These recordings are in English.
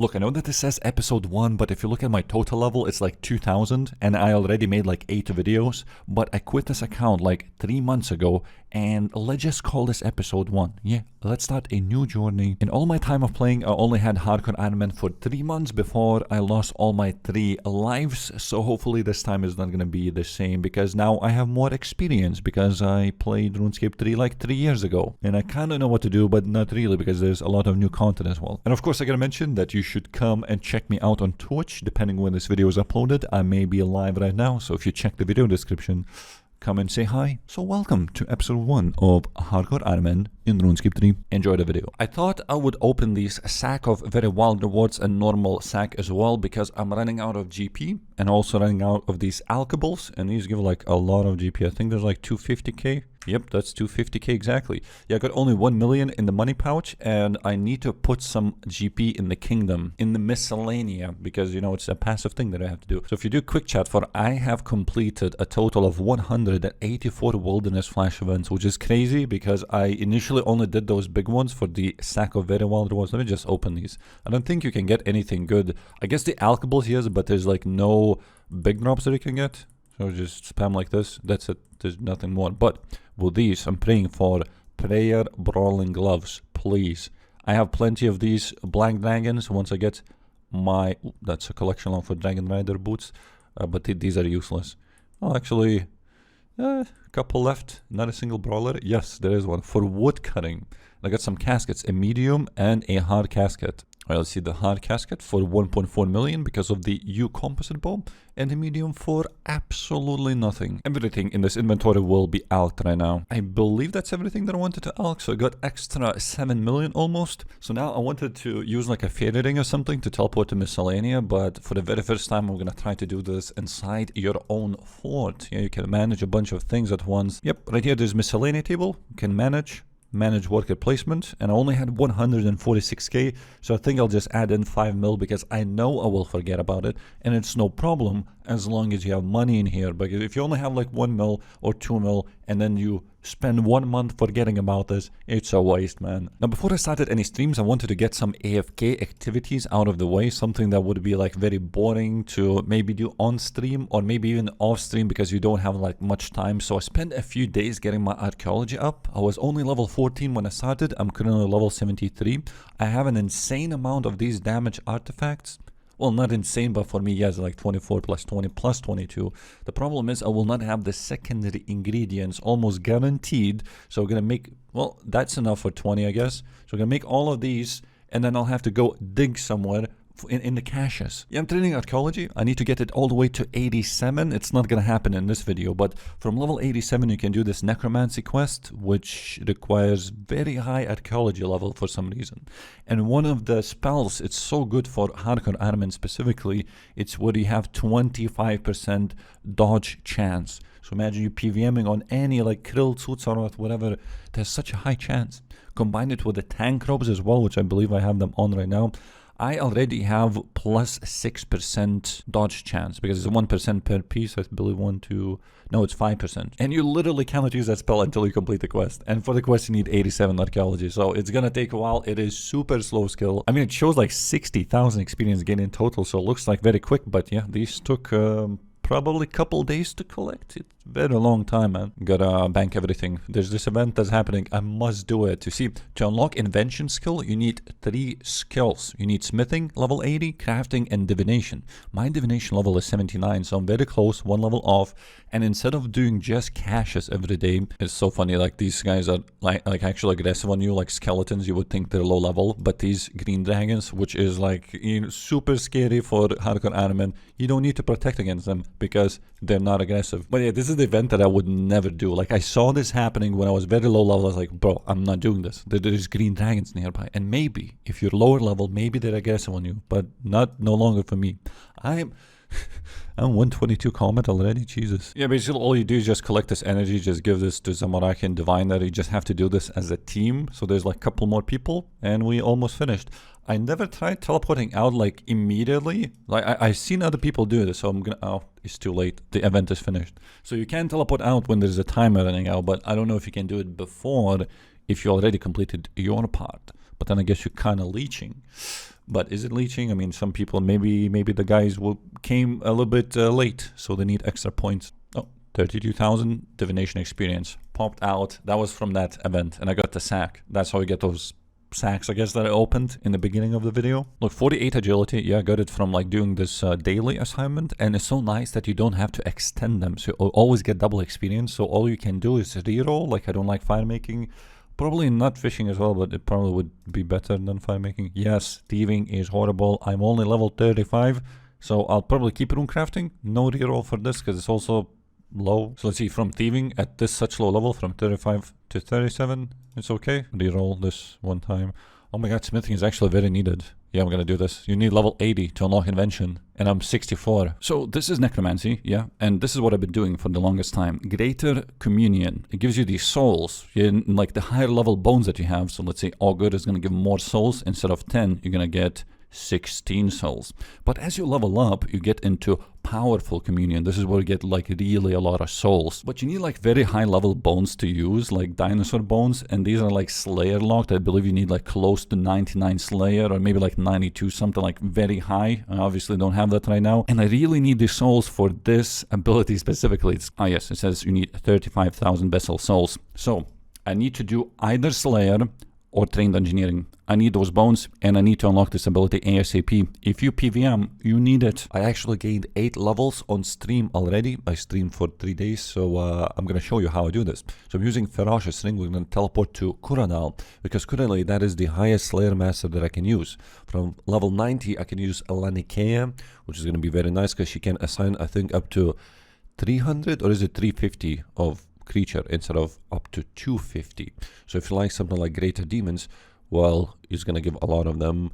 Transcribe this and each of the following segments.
Look, I know that this says episode 1, but if you look at my total level, it's like 2000, and I already made like 8 videos, but I quit this account like 3 months ago, and let's just call this episode 1. Yeah, let's start a new journey. In all my time of playing, I only had Hardcore Iron Man for 3 months before I lost all my 3 lives, so hopefully this time is not going to be the same, because now I have more experience, because I played RuneScape 3 like 3 years ago, and I kind of know what to do, but not really, because there's a lot of new content as well. And of course, I gotta mention that you should come and check me out on Twitch, depending when this video is uploaded. I may be live right now, so if you check the video description, come and say hi. So welcome to episode 1 of Hardcore Iron Man in RuneScape 3. Enjoy the video. I thought I would open these sack of very wild rewards and normal sack as well, because I'm running out of GP and also running out of these alkables, and these give like a lot of GP. I think there's like 250k. Yep, that's 250k exactly. Yeah, I got only 1 million in the money pouch, and I need to put some GP in the kingdom, in the miscellanea, because, you know, it's a passive thing that I have to do. So if you do quick chat for, I have completed a total of 184 wilderness flash events, which is crazy because I initially only did those big ones for the sack of very wild rewards. Let me just open these. I don't think you can get anything good. I guess the alkables, yes, but there's like no big drops that you can get. So just spam like this. That's it. There's nothing more. But with these, I'm praying for prayer brawling gloves, please. I have plenty of these black dragons. Once I get my, that's a collection line for Dragon Rider boots, but these are useless. Oh, actually, a couple left. Not a single brawler. Yes, there is one for wood cutting. I got some caskets, a medium and a hard casket. Alright, let's see the hard casket for 1.4 million because of the U composite bow, and the medium for absolutely nothing. Everything in this inventory will be alked right now. I believe that's everything that I wanted to alk, so I got extra 7 million almost. So now I wanted to use like a fairy ring or something to teleport to miscellanea, but for the very first time I'm gonna try to do this inside your own fort. Yeah, you can manage a bunch of things at once. Yep, right here there's miscellanea table. You can manage worker placement, and I only had 146k, so I think I'll just add in 5 mil because I know I will forget about it, and it's no problem as long as you have money in here. But if you only have like 1 mil or 2 mil and then you spend 1 month forgetting about this, it's a waste, man. Now before I started any streams, I wanted to get some AFK activities out of the way, something that would be like very boring to maybe do on stream or maybe even off stream because you don't have like much time. So I spent a few days getting my archaeology up. I was only level 14 when I started. I'm currently level 73. I have an insane amount of these damage artifacts. Well, not insane, but for me, yes, like 24 plus 20 plus 22. The problem is I will not have the secondary ingredients almost guaranteed. So we're going to make, well, that's enough for 20, I guess. So we're going to make all of these, and then I'll have to go dig somewhere in the caches. Yeah, I'm training archaeology. I need to get it all the way to 87. It's not gonna happen in this video, but from level 87 you can do this Necromancy quest, which requires very high archaeology level for some reason. And one of the spells, it's so good for Hardcore Iron Man specifically, it's where you have 25% dodge chance. So imagine you PVMing on any like krill, Tsutsarot, whatever, there's such a high chance. Combine it with the tank robes as well, which I believe I have them on right now. I already have plus 6% dodge chance because it's 1% per piece. I believe no, it's 5%. And you literally cannot use that spell until you complete the quest. And for the quest, you need 87 archaeology. So it's gonna take a while. It is super slow skill. I mean, it shows like 60,000 experience gain in total. So it looks like very quick. But yeah, these took probably a couple days to collect. It's very long time, man. Gotta bank everything. There's this event that's happening. I must do it. To unlock invention skill, you need 3 skills. You need smithing, level 80, crafting, and divination. My divination level is 79, so I'm very close, 1 level off. And instead of doing just caches every day, it's so funny, like these guys are like actually aggressive on you, like skeletons. You would think they're low level, but these green dragons, which is like, you know, super scary for Hardcore Iron Man, you don't need to protect against them because they're not aggressive. But yeah, this is the event that I would never do. Like I saw this happening when I was very low level. I was like, bro, I'm not doing this. There's green dragons nearby, and maybe if you're lower level, maybe they're aggressive on you, but no longer for me. I'm 122 combat already, Jesus. Yeah, basically all you do is just collect this energy, just give this to Zamorak and Diviner. You just have to do this as a team. So there's like a couple more people and we almost finished. I never tried teleporting out like immediately. Like I've seen other people do this, so I'm gonna, oh, it's too late. The event is finished. So you can teleport out when there's a timer running out, but I don't know if you can do it before if you already completed your part. But then I guess you're kind of leeching. But is it leeching? I mean, some people, maybe the guys came a little bit late, so they need extra points. Oh, 32,000 divination experience popped out. That was from that event, and I got the sack. That's how you get those sacks, I guess, that I opened in the beginning of the video. Look, 48 agility. Yeah, I got it from like doing this daily assignment, and it's so nice that you don't have to extend them, so you always get double experience. So all you can do is reroll. Like, I don't like fire making. Probably not fishing as well, but it probably would be better than fire making. Yes, thieving is horrible. I'm only level 35, so I'll probably keep rune crafting. No reroll for this because it's also low. So let's see, from thieving at this such low level, from 35 to 37, it's okay. Reroll this one time. Oh my god, smithing is actually very needed. Yeah, I'm gonna do this. You need level 80 to unlock invention, and I'm 64. So this is necromancy, yeah, and this is what I've been doing for the longest time. Greater communion. It gives you these souls, in like the higher level bones that you have. So let's say augur is gonna give more souls. Instead of 10, you're gonna get 16 souls. But as you level up, you get into powerful communion. This is where you get like really a lot of souls. But you need like very high level bones to use, like dinosaur bones, and these are like slayer locked. I believe you need like close to 99 slayer, or maybe like 92, something like very high. I obviously don't have that right now, and I really need the souls for this ability specifically. Yes, it says you need 35,000 vessel souls. So I need to do either slayer or trained engineering. I need those bones, and I need to unlock this ability ASAP. If you PVM, you need it. I actually gained 8 levels on stream already. I streamed for 3 days, so I'm going to show you how I do this. So I'm using Ferocious Ring. We're going to teleport to Kuradal, because currently that is the highest Slayer Master that I can use. From level 90, I can use Alanikea, which is going to be very nice, because she can assign, I think, up to 300, or is it 350 of creature instead of up to 250. So if you like something like Greater Demons, well, he's gonna give a lot of them.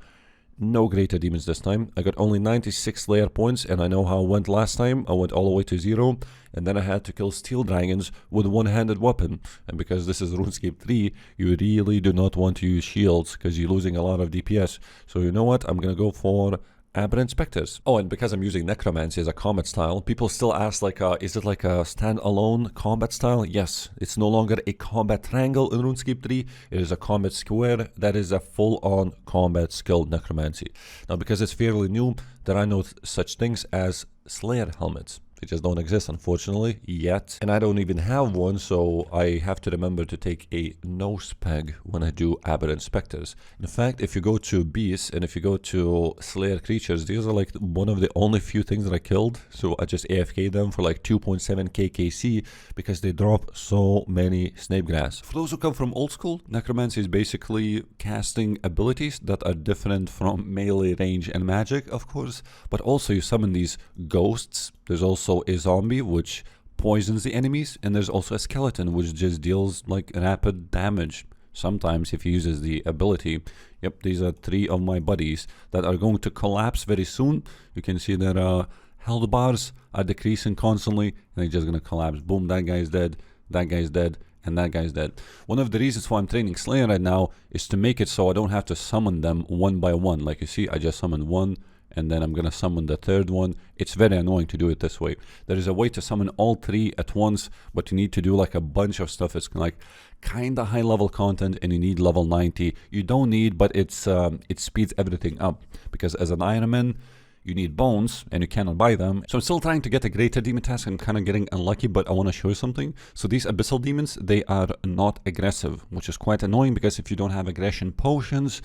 No Greater Demons this time. I got only 96 Slayer points, and I know how I went last time. I went all the way to 0, and then I had to kill Steel Dragons with a one-handed weapon. And because this is RuneScape 3, you really do not want to use shields, because you're losing a lot of DPS. So you know what? I'm gonna go for Aberrant Spectres. Oh, and because I'm using Necromancy as a combat style, people still ask, like, is it like a standalone combat style? Yes, it's no longer a combat triangle in RuneScape 3. It is a combat square that is a full-on combat skill Necromancy. Now, because it's fairly new, there are no such things as Slayer helmets. They just don't exist, unfortunately, yet. And I don't even have one, so I have to remember to take a nose peg when I do Aberrant Spectres. In fact, if you go to Beasts and if you go to Slayer Creatures, these are like one of the only few things that I killed. So I just AFK'd them for like 2.7k KC because they drop so many Snapegrass. For those who come from old school, Necromancy is basically casting abilities that are different from melee, range, and magic, of course. But also you summon these ghosts. There's also a zombie, which poisons the enemies, and there's also a skeleton, which just deals like rapid damage. Sometimes if he uses the ability. Yep, these are 3 of my buddies that are going to collapse very soon. You can see that health bars are decreasing constantly, and they're just going to collapse. Boom, that guy's dead, that guy's dead, and that guy's dead. One of the reasons why I'm training Slayer right now is to make it so I don't have to summon them one by one. Like you see, I just summoned one, and then I'm gonna summon the third one. It's very annoying to do it this way. There is a way to summon all 3 at once, but you need to do like a bunch of stuff. It's like kinda high level content, and you need level 90. You don't need, but it speeds everything up, because as an Iron Man, you need bones, and you cannot buy them. So I'm still trying to get a Greater Demon task. I'm kind of getting unlucky, but I want to show you something. So these Abyssal Demons, they are not aggressive, which is quite annoying, because if you don't have aggression potions,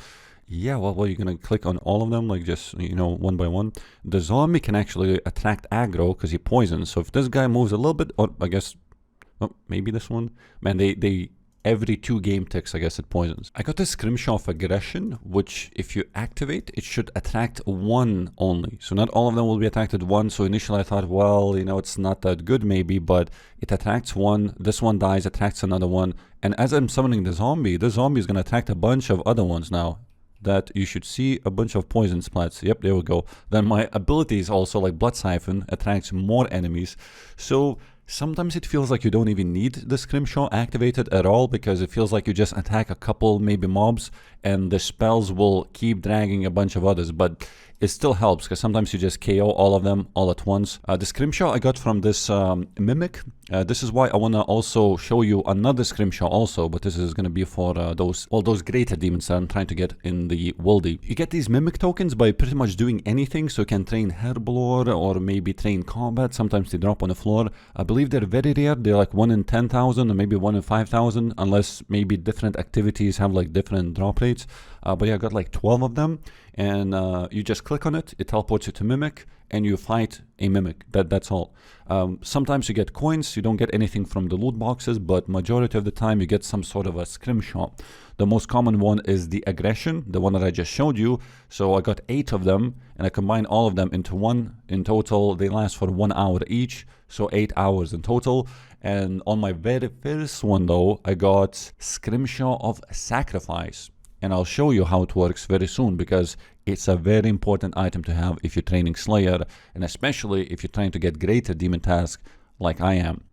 yeah, well, you're gonna click on all of them, like just, you know, one by one. The zombie can actually attract aggro because he poisons. So if this guy moves a little bit, or I guess, oh, maybe this one, man, they every 2 game ticks, I guess it poisons. I got this Scrimshaw of Aggression, which if you activate, it should attract 1 only. So not all of them will be attracted 1. So initially I thought, well, you know, it's not that good maybe, but it attracts 1. This one dies, attracts another one. And as I'm summoning the zombie is gonna attract a bunch of other ones now. That you should see a bunch of poison splats. Yep, there we go. Then my abilities also, like Blood Siphon, attracts more enemies. So sometimes it feels like you don't even need the Scrimshaw activated at all, because it feels like you just attack a couple maybe mobs, and the spells will keep dragging a bunch of others, but it still helps because sometimes you just KO all of them all at once. The scrimshaw I got from this mimic. This is why I want to also show you another scrimshaw also, but this is going to be for those greater demons that I'm trying to get in the Wildy. You get these mimic tokens by pretty much doing anything, so you can train herblore or maybe train combat. Sometimes they drop on the floor. I believe they're very rare. They're like 1 in 10,000 or maybe 1 in 5,000, unless maybe different activities have like different drop rates. But yeah, I got like 12 of them, and you just click on it, it teleports you to Mimic, and you fight a Mimic. That's all. Sometimes you get coins, you don't get anything from the loot boxes, but majority of the time you get some sort of a scrimshaw. The most common one is the Aggression, the one that I just showed you. So I got 8 of them, and I combined all of them into one. In total, they last for 1 hour each, so 8 hours in total. And on my very first one though, I got Scrimshaw of Sacrifice. And I'll show you how it works very soon, because it's a very important item to have if you're training Slayer, and especially if you're trying to get greater demon task like I am.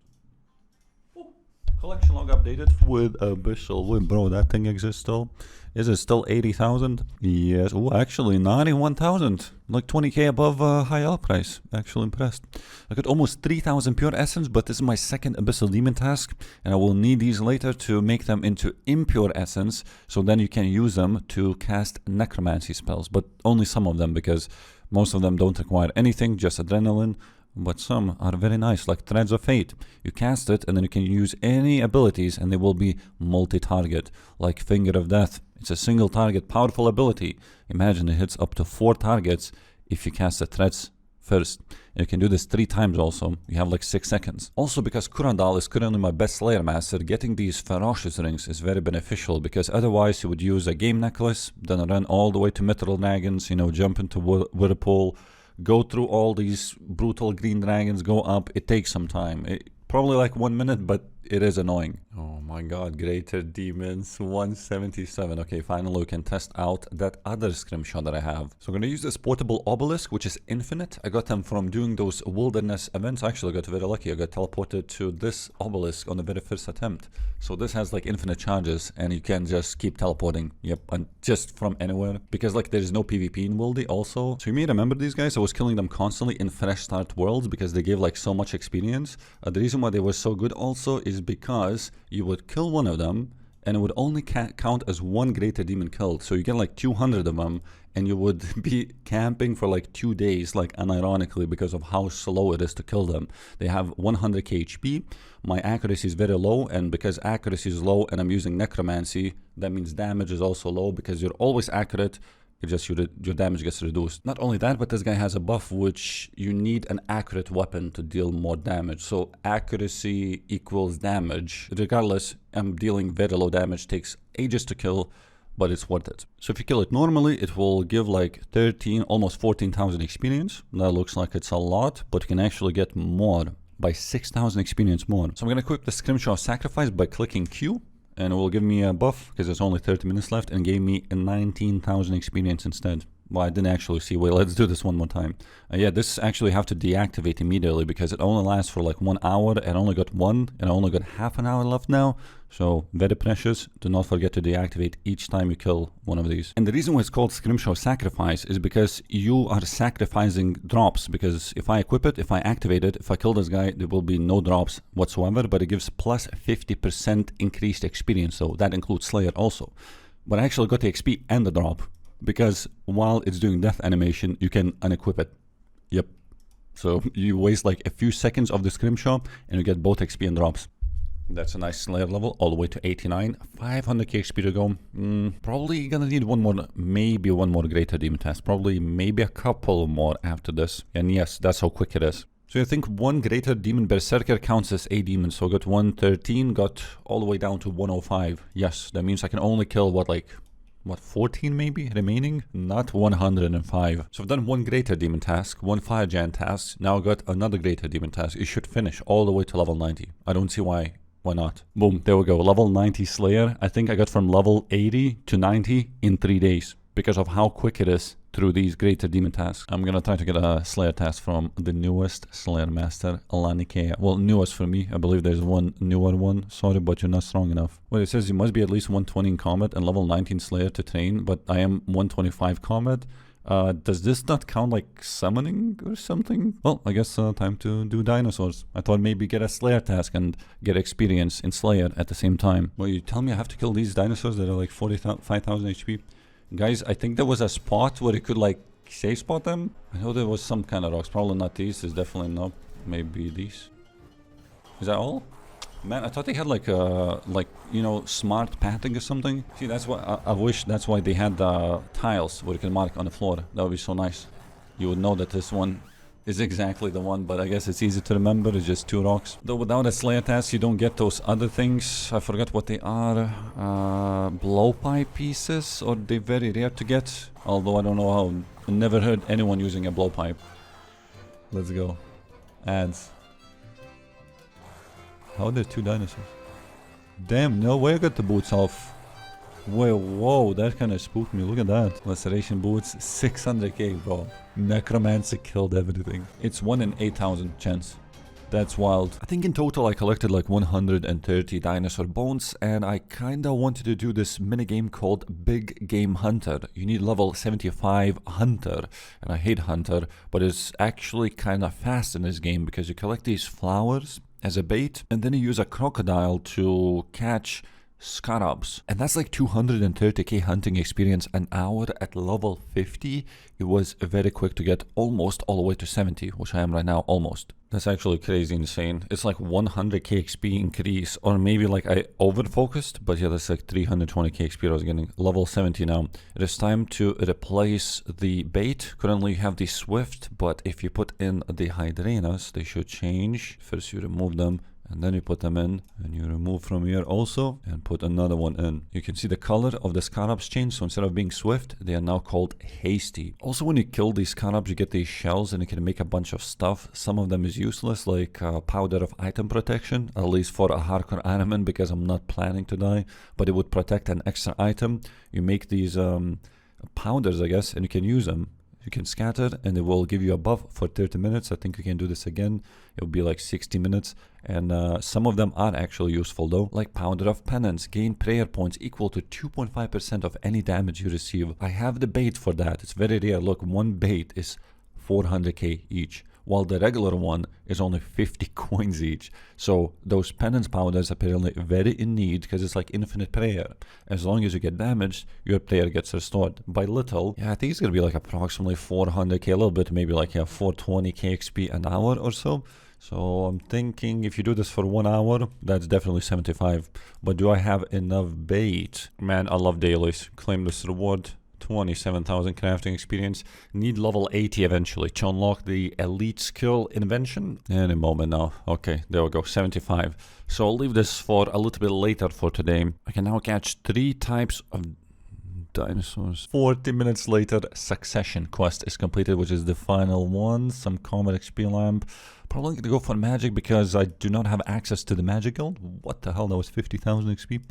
Collection log updated with Abyssal. Wait, bro, that thing exists still? Is it still 80,000? Yes. Oh, actually 91,000. Like 20k above high L price. Actually impressed. I got almost 3,000 pure essence, but this is my second Abyssal demon task, and I will need these later to make them into impure essence, so then you can use them to cast necromancy spells, but only some of them, because most of them don't require anything, just adrenaline. But some are very nice, like Threads of Fate. You cast it, and then you can use any abilities, and they will be multi-target, like Finger of Death. It's a single target, powerful ability. Imagine it hits up to 4 targets if you cast the Threads first. And you can do this 3 times also. You have like 6 seconds. Also, because Kuradal is currently my best Slayer master, getting these ferocious rings is very beneficial, because otherwise you would use a game necklace, then run all the way to Mithril Dragons, you know, jump into Whirlpool, go through all these brutal green dragons, go up. It takes some time. Probably like 1 minute, but it is annoying. Oh my god, Greater Demons 177. Okay, finally we can test out that other scrimshaw that I have. So I'm going to use this portable obelisk, which is infinite. I got them from doing those wilderness events. Actually, I got very lucky. I got teleported to this obelisk on the very first attempt. So this has like infinite charges, and you can just keep teleporting. Yep, and just from anywhere. Because like there is no PvP in Wildy also. So you may remember these guys. I was killing them constantly in Fresh Start worlds because they gave like so much experience. The reason why they were so good also is because you would kill one of them, and it would only count as 1 greater demon killed. So you get like 200 of them, and you would be camping for like 2 days, like unironically, because of how slow it is to kill them. They have 100k HP. My accuracy is very low, and because accuracy is low and I'm using Necromancy, that means damage is also low, because you're always accurate. It just your damage gets reduced. Not only that, but this guy has a buff which you need an accurate weapon to deal more damage. So accuracy equals damage. Regardless, I'm dealing very low damage, takes ages to kill, but it's worth it. So if you kill it normally, it will give like 13, almost 14,000 experience. That looks like it's a lot, but you can actually get more by 6,000 experience more. So I'm gonna equip the Scrimshaw Sacrifice by clicking Q. And it will give me a buff because there's only 30 minutes left, and gave me 19,000 experience instead. Well, I didn't actually see. Wait, let's do this one more time. Yeah, this actually have to deactivate immediately because it only lasts for like 1 hour, and I only got 1, and I only got half an hour left now. So very precious. Do not forget to deactivate each time you kill one of these. And the reason why it's called Scrimshaw Sacrifice is because you are sacrificing drops. Because if I equip it, if I activate it, if I kill this guy, there will be no drops whatsoever, but it gives plus 50% increased experience. So that includes Slayer also. But I actually got the XP and the drop, because while it's doing death animation, you can unequip it. Yep. So you waste like a few seconds of the Scrimshaw, and you get both XP and drops. That's a nice Slayer level, all the way to 89. 500k XP to go. Probably gonna need one more, maybe one more Greater Demon task. Probably maybe a couple more after this. And yes, that's how quick it is. So I think 1 Greater Demon Berserker counts as a demon. So I got 113, got all the way down to 105. Yes, that means I can only kill what, 14 maybe remaining? Not 105. So I've done 1 Greater Demon task, 1 Fire Giant task. Now I got another Greater Demon task. It should finish all the way to level 90. I don't see why not. Boom, there we go. Level 90 Slayer. I think I got from level 80 to 90 in 3 days. because of how quick it is through these greater demon tasks. I'm gonna try to get a Slayer task from the newest Slayer master, Alanikea. Well, newest for me. I believe there's one newer one. Sorry, but you're not strong enough. Well, it says you must be at least 120 in combat and level 19 Slayer to train, but I am 125 combat. Does this not count like summoning or something? Well, I guess time to do dinosaurs. I thought maybe get a Slayer task and get experience in Slayer at the same time. Well, you tell me I have to kill these dinosaurs that are like 45,000 HP? Guys, I think there was a spot where you could like safe spot them. I know there was some kind of rocks. Probably not these. It's definitely not. Maybe these. Is that all? Man, I thought they had like you know, smart pathing or something. See, that's why I wish that's why they had tiles where you can mark on the floor. That would be so nice. You would know that this one is exactly the one, but I guess it's easy to remember. It's just 2 rocks. Though without a Slayer task, you don't get those other things. I forgot what they are. Blowpipe pieces, or they're very rare to get. Although I don't know how. I never heard anyone using a blowpipe. Let's go. Ads. How are there 2 dinosaurs? Damn, no way I got the boots off. Wait, whoa, that kind of spooked me. Look at that. Laceration boots, 600k, bro. Necromancy killed everything. It's 1 in 8,000 chance. That's wild. I think in total I collected like 130 dinosaur bones, and I kinda wanted to do this minigame called Big Game Hunter. You need level 75 Hunter, and I hate Hunter, but it's actually kinda fast in this game because you collect these flowers as a bait, and then you use a crocodile to catch scarabs, and that's like 230k hunting experience an hour at level 50. It was very quick to get almost all the way to 70, which I am right now, almost. That's actually crazy insane. It's like 100k XP increase, or maybe like I over focused, but yeah, that's like 320k XP I was getting. Level 70 now. It is time to replace the bait. Currently you have the Swift, but if you put in the Hydranus, they should change. First you remove them, and then you put them in, and you remove from here also, and put another one in. You can see the color of the scarabs change, so instead of being swift, they are now called hasty. Also, when you kill these scarabs, you get these shells, and you can make a bunch of stuff. Some of them is useless, like powder of item protection, at least for a hardcore admin, because I'm not planning to die, but it would protect an extra item. You make these powders, I guess, and you can use them. You can scatter, and it will give you a buff for 30 minutes. I think you can do this again. It will be like 60 minutes. And some of them are actually useful though. Like Powder of Penance. Gain prayer points equal to 2.5% of any damage you receive. I have the bait for that. It's very rare. Look, one bait is 400k each, while the regular one is only 50 coins each. So those penance powders are apparently very in need, because it's like infinite prayer. As long as you get damaged, your prayer gets restored by little. Yeah, I think it's gonna be like approximately 400k, a little bit, maybe like 420k XP an hour or so. So I'm thinking if you do this for 1 hour, that's definitely 75. But do I have enough bait? Man, I love dailies. Claim this reward. 27,000 crafting experience. Need level 80 eventually to unlock the elite skill invention. Any moment now. Okay, there we go, 75. So I'll leave this for a little bit later for today. I can now catch 3 types of dinosaurs. 40 minutes later, Succession quest is completed, which is the final one. Some comet XP lamp. Probably gonna go for magic because I do not have access to the magic guild. What the hell, that was 50,000 XP.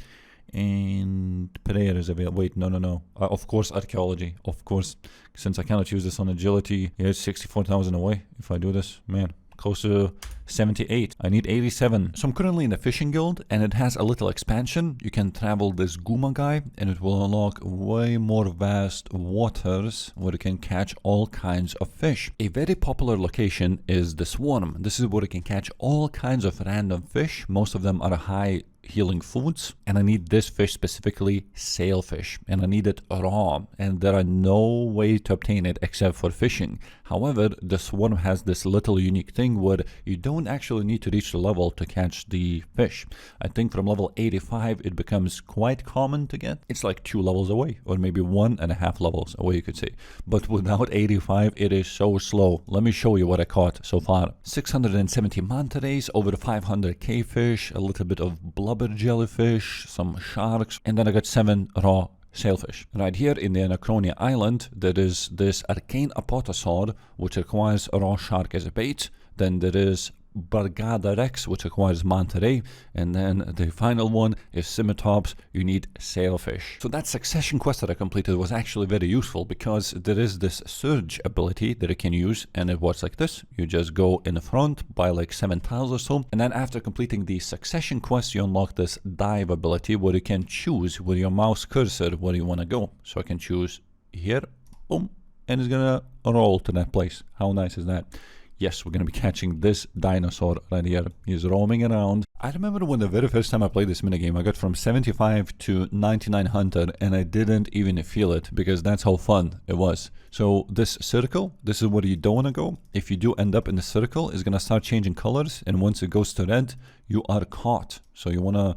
And prayer is available. Wait, no. Of course, archaeology. Of course, since I cannot use this on agility. Here's 64,000 away. If I do this, man, close to 78. I need 87. So I'm currently in the fishing guild, and it has a little expansion. You can travel this Guma guy, and it will unlock way more vast waters where you can catch all kinds of fish. A very popular location is the Swarm. This is where you can catch all kinds of random fish. Most of them are high healing foods, and I need this fish specifically, sailfish, and I need it raw, and there are no way to obtain it except for fishing. However, the Swarm has this little unique thing where you don't actually need to reach the level to catch the fish. I think from level 85 it becomes quite common to get. It's like 2 levels away, or maybe 1.5 levels away, you could say. But without 85 it is so slow. Let me show you what I caught so far. 670 manta rays, over 500 cavefish, a little bit of blubber jellyfish, some sharks, and then I got 7 raw sailfish. Right here in the Anachronia Island, there is this arcane apatosaur, which requires a raw shark as a bait. Then there is Bargada Rex, which requires Manta Ray, and then the final one is Scimitarps, you need Sailfish. So that succession quest that I completed was actually very useful because there is this surge ability that I can use, and it works like this. You just go in the front by like 7 tiles or so, and then after completing the succession quest, you unlock this dive ability where you can choose with your mouse cursor where you want to go. So I can choose here, boom, and it's gonna roll to that place. How nice is that? Yes, we're going to be catching this dinosaur right here. He's roaming around. I remember when the very first time I played this minigame, I got from 75 to 9900 and I didn't even feel it because that's how fun it was. So this circle, this is where you don't want to go. If you do end up in the circle, it's going to start changing colors, and once it goes to red, you are caught. So you want to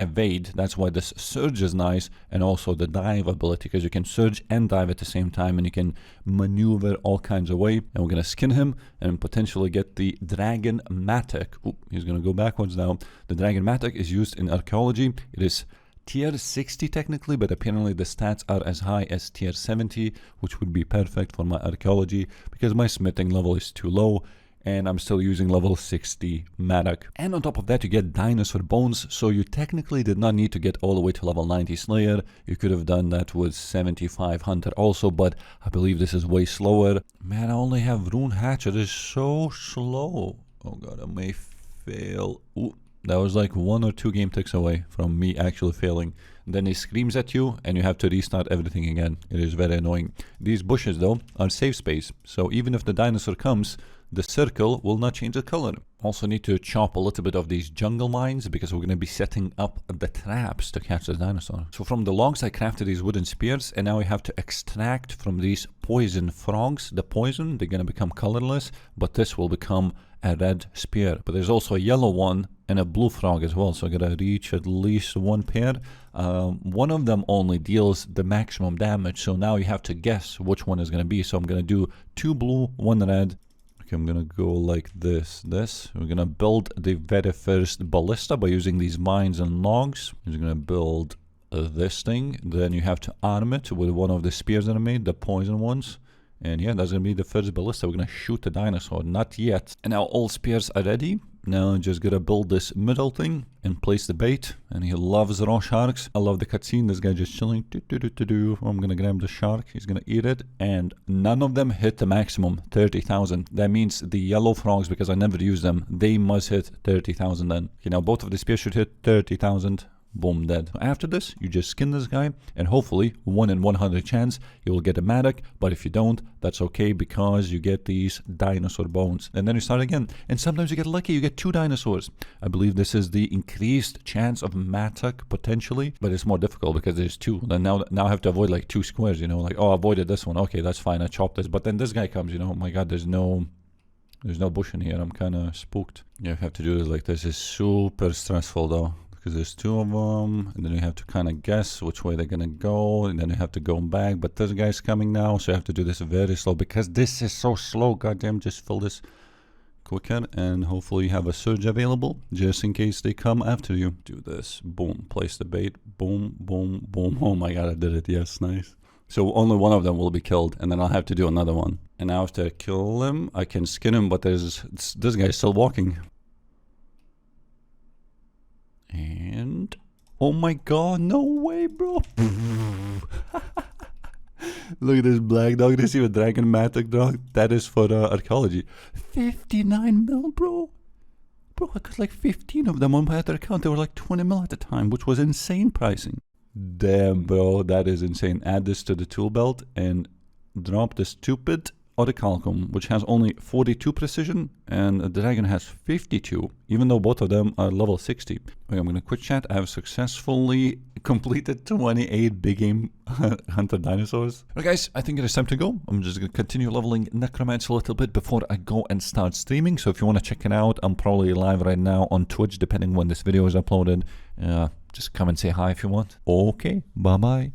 evade. That's why this surge is nice, and also the dive ability, because you can surge and dive at the same time, and you can maneuver all kinds of way. And we're gonna skin him and potentially get the Dragon Matic. Ooh, he's gonna go backwards now. The Dragon Matic is used in archaeology. It is tier 60 technically, but apparently the stats are as high as tier 70, which would be perfect for my archaeology because my smithing level is too low. And I'm still using level 60 Matic. And on top of that, you get dinosaur bones, so you technically did not need to get all the way to level 90 Slayer. You could have done that with 75 Hunter also, but I believe this is way slower. Man, I only have Rune Hatchet. It is so slow. Oh god, I may fail. Ooh, that was like 1 or 2 game ticks away from me actually failing. Then he screams at you and you have to restart everything again. It is very annoying. These bushes though are safe space, so even if the dinosaur comes, the circle will not change the color. Also need to chop a little bit of these jungle mines because we're going to be setting up the traps to catch the dinosaur. So from the logs I crafted these wooden spears, and now we have to extract from these poison frogs the poison. They're going to become colorless, but this will become a red spear. But there's also a yellow one and a blue frog as well, so I gotta reach at least 1 pair. One of them only deals the maximum damage, so now you have to guess which one is going to be. So I'm going to do 2 blue, 1 red. Okay, I'm gonna go like this. We're gonna build the very first ballista by using these mines and logs. We're gonna build this thing. Then you have to arm it with one of the spears that I made, the poison ones. And yeah, that's gonna be the first ballista. We're gonna shoot the dinosaur. Not yet. And now all spears are ready. Now I'm just gonna build this middle thing and place the bait. And he loves raw sharks. I love the cutscene. This guy just chilling. I'm gonna grab the shark. He's gonna eat it. And none of them hit the maximum, 30,000. That means the yellow frogs, because I never use them, they must hit 30,000 then. Okay, now both of the spears should hit 30,000. Boom, dead. After this, you just skin this guy, and hopefully 1 in 100 chance you will get a Matic, but if you don't, that's okay because you get these dinosaur bones. And then you start again, and sometimes you get lucky, you get 2 dinosaurs. I believe this is the increased chance of Matic potentially, but it's more difficult because there's 2. Then now I have to avoid like 2 squares, you know, like, oh, I avoided this one, okay, that's fine, I chopped this, but then this guy comes, you know, oh my god, there's no bush in here, I'm kind of spooked. You have to do this like this. It's super stressful though, because there's 2 of them, and then you have to kind of guess which way they're gonna go, and then you have to go back, but this guy's coming now, so you have to do this very slow, because this is so slow. Goddamn, just fill this quicker, and hopefully you have a surge available, just in case they come after you. Do this, boom, place the bait, boom, boom, boom. Oh my god, I did it, yes, nice. So only one of them will be killed, and then I'll have to do another one. And now after I kill him, I can skin him, but this guy's still walking. And oh my god, no way, bro. Look at this black dog. This is a Dragon Matic dog. That is for archaeology. 59 mil, bro. Bro, I got like 15 of them on my other account. They were like 20 mil at the time, which was insane pricing. Damn, bro, that is insane. Add this to the tool belt and drop the stupid Orichalcum, which has only 42 precision, and the dragon has 52, even though both of them are level 60. Okay, I'm gonna quit chat. I have successfully completed 28 big game hunter dinosaurs. Okay guys, I think it is time to go. I'm just gonna continue leveling Necromancy a little bit before I go and start streaming, so if you want to check it out, I'm probably live right now on Twitch, depending when this video is uploaded. Just come and say hi if you want. Okay, bye bye.